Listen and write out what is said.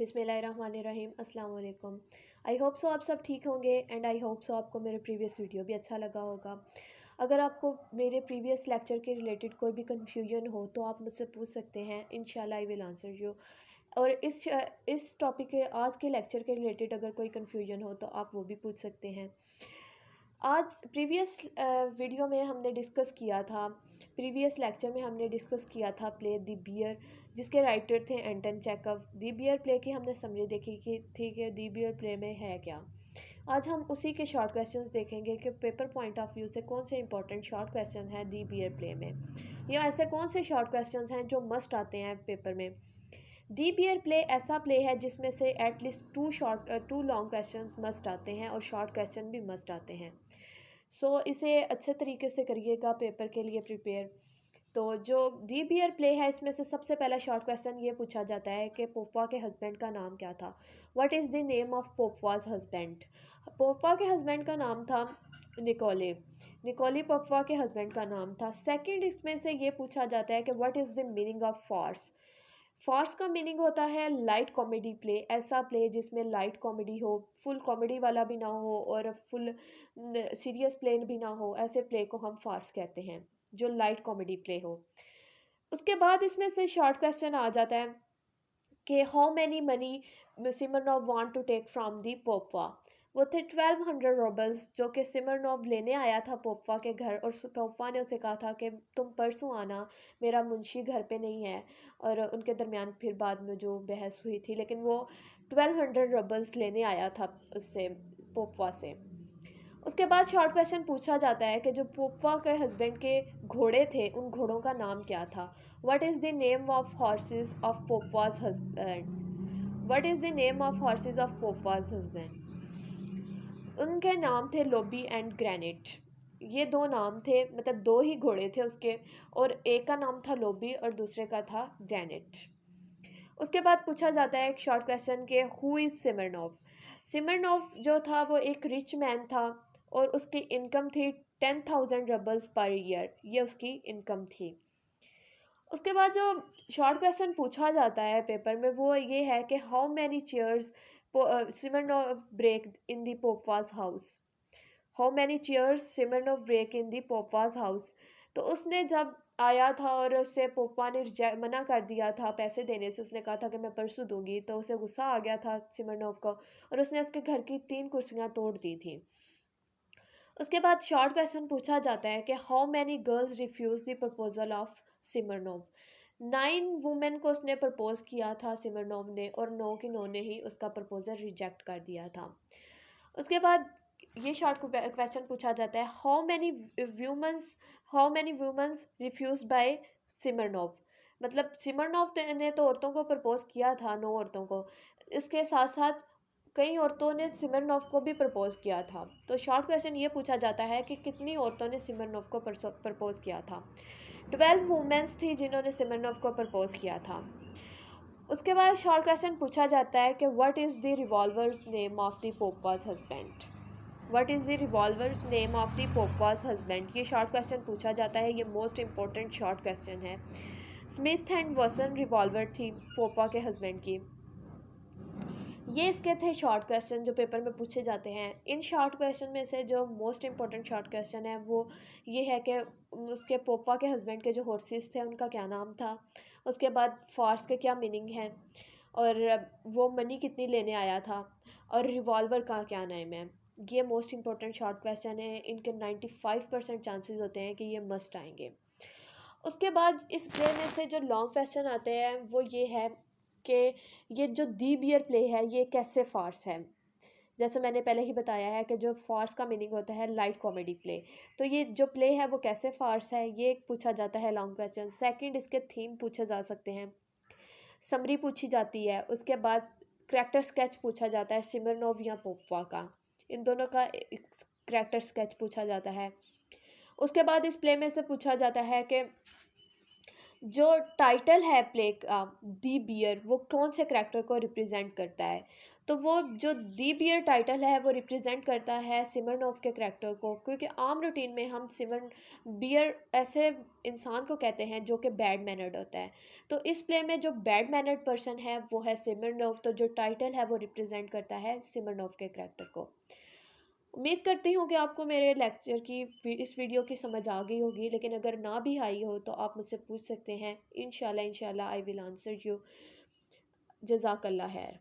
बिस्मिल्लाहिर्रहमानिर्रहीम अस्सलाम वालेकुम। आई होप सो आप सब ठीक होंगे एंड आई होप सो आपको मेरे प्रीवियस वीडियो भी अच्छा लगा होगा। अगर आपको मेरे प्रीवियस लेक्चर के रिलेटेड कोई भी कन्फ्यूजन हो तो आप मुझसे पूछ सकते हैं, इंशाल्लाह आई विल आंसर यू। और इस टॉपिक के आज के लेक्चर के रिलेटेड अगर कोई कन्फ्यूजन हो तो आप वो भी पूछ सकते हैं। आज प्रीवियस वीडियो में हमने डिस्कस किया था, प्रीवियस लेक्चर में हमने डिस्कस किया था प्ले द बियर, जिसके राइटर थे एंटन चेकव। दी बियर प्ले की हमने समरी देखी कि थी कि दी बियर प्ले में है क्या। आज हम उसी के शॉर्ट क्वेश्चंस देखेंगे कि पेपर पॉइंट ऑफ व्यू से कौन से इंपॉर्टेंट शॉर्ट क्वेश्चन हैं दी बियर प्ले में, या ऐसे कौन से शॉर्ट क्वेश्चंस हैं जो मस्ट आते हैं पेपर में। दी बियर प्ले ऐसा प्ले है जिसमें से at least to long questions must आते हैं और शॉर्ट क्वेश्चन भी मस्ट आते हैं। सो इसे अच्छे तरीके से करिएगा पेपर के लिए प्रिपेयर। तो जो दी बियर प्ले है इसमें से सबसे पहला शॉर्ट क्वेश्चन ये पूछा जाता है कि पोपा के हस्बैंड का नाम क्या था। What is the name of Popa's husband. Popa के हस्बैंड का नाम था निकोले। निकोली पोपा के हस्बैंड का नाम था। सेकंड इसमें से ये पूछा जाता है कि what is the meaning of farce. Farce का मीनिंग होता है लाइट कॉमेडी प्ले, ऐसा प्ले जिसमें लाइट कॉमेडी हो, फुल कॉमेडी वाला भी ना हो और फुल सीरियस प्ले भी ना हो, ऐसे प्ले को हम फार्स कहते हैं जो लाइट कॉमेडी प्ले हो। उसके बाद इसमें से शॉर्ट क्वेश्चन आ जाता है कि how many money Smirnov want to take from the Popa. वो थे 1200 रूबल्स जो कि सिमरनॉव लेने आया था पोपा के घर, और पोपा ने उसे कहा था कि तुम परसों आना, मेरा मुंशी घर पे नहीं है। और उनके दरमियान फिर बाद में जो बहस हुई थी, लेकिन वो 1200 रूबल्स लेने आया था उससे, पोपा से। उसके बाद शॉर्ट क्वेश्चन पूछा जाता है कि जो पोपा के हस्बैंड के घोड़े थे उन घोड़ों का नाम क्या था। What is the name of horses of Popa's husband. What is the name of horses of Popa's husband. उनके नाम थे लोबी एंड ग्रेनेट। ये दो नाम थे, मतलब दो ही घोड़े थे उसके, और एक का नाम था लोबी और दूसरे का था ग्रेनेट। उसके बाद पूछा जाता है एक शॉर्ट क्वेश्चन के हु इज़ सिमरनॉफ। सिमरनॉफ जो था वो एक रिच मैन था और उसकी इनकम थी 10,000 रबल्स पर ईयर, ये उसकी इनकम थी। उसके बाद जो शॉर्ट क्वेश्चन पूछा जाता है पेपर में वो ये है कि how many chairs Smirnoff break in the Popa's house. How many chairs Smirnoff break in the Popa's house. तो उसने जब आया था और उससे पोपा ने मना कर दिया था पैसे देने से, उसने कहा था कि मैं परसों दूंगी, तो उसे गुस्सा आ गया था सिमरनॉफ को और उसने उसके घर की 3 कुर्सियां तोड़ दी थी। उसके बाद शॉर्ट क्वेश्चन पूछा जाता है कि how many girls refuse the proposal of Smirnoff. 9 women को उसने प्रपोज किया था सिमरनॉफ ने, और 9 की 9 ने ही उसका प्रपोजल रिजेक्ट कर दिया था। उसके बाद ये शॉर्ट क्वेश्चन पूछा जाता है how many womens refuse by Smirnoff. मतलब सिमरनॉफ ने तो औरतों को प्रपोज किया था, 9 औरतों को, इसके साथ साथ कई औरतों ने सिमरनॉफ को भी प्रपोज किया था। तो शॉर्ट क्वेश्चन ये पूछा जाता है कि कितनी औरतों ने सिमरनॉफ को प्रपोज किया था। 12 वुमेन्स थी जिन्होंने सिमरनॉफ को प्रपोज किया था। उसके बाद शॉर्ट क्वेश्चन पूछा जाता है कि what is the revolvers name of the Popa's husband. What is the revolvers name of the Popa's husband, ये शॉर्ट क्वेश्चन पूछा जाता है। ये मोस्ट इंपॉर्टेंट शॉर्ट क्वेश्चन है। स्मिथ एंड वसन रिवॉल्वर थी पोपा के हस्बैंड की। ये इसके थे शॉर्ट क्वेश्चन जो पेपर में पूछे जाते हैं। इन शॉर्ट क्वेश्चन में से जो मोस्ट इंपॉर्टेंट शॉर्ट क्वेश्चन है वो ये है कि उसके पोपा के हस्बैंड के जो हॉर्सेस थे उनका क्या नाम था। उसके बाद फार्स के क्या मीनिंग है, और वो मनी कितनी लेने आया था, और रिवॉल्वर का क्या नेम है। ये मोस्ट इंपॉर्टेंट शॉर्ट क्वेश्चन है। इनके 95% चांसेस होते हैं कि ये मस्ट आएंगे। उसके बाद इस प्ले में से जो लॉन्ग क्वेश्चन आते हैं वो ये है कि ये जो दी बियर प्ले है ये कैसे फार्स है। जैसे मैंने पहले ही बताया है कि जो फार्स का मीनिंग होता है लाइट कॉमेडी प्ले, तो ये जो प्ले है वो कैसे फार्स है ये पूछा जाता है लॉन्ग क्वेश्चन। सेकंड इसके थीम पूछे जा सकते हैं, समरी पूछी जाती है। उसके बाद करैक्टर स्केच पूछा जाता है सिमरनॉव या पोपा का, इन दोनों का करैक्टर स्केच पूछा जाता है। उसके बाद इस प्ले में से पूछा जाता है कि जो टाइटल है प्ले का दी बियर, वो कौन से करैक्टर को रिप्रेजेंट करता है? तो वो जो दी बियर टाइटल है वो रिप्रेजेंट करता है सिमरनॉफ के करैक्टर को, क्योंकि आम रूटीन में हम सिमरन बियर ऐसे इंसान को कहते हैं जो कि बैड मैनर्ड होता है। तो इस प्ले में जो बैड मैनर्ड पर्सन है वो है सिमरनॉफ, तो जो टाइटल है वो रिप्रेजेंट करता है सिमरनॉफ के करैक्टर को। उम्मीद करती हूँ कि आपको मेरे लेक्चर की इस वीडियो की समझ आ गई होगी, लेकिन अगर ना भी आई हो तो आप मुझसे पूछ सकते हैं। इंशाल्लाह इंशाल्लाह आई विल आंसर यू। जज़ाकल्लाह खैर।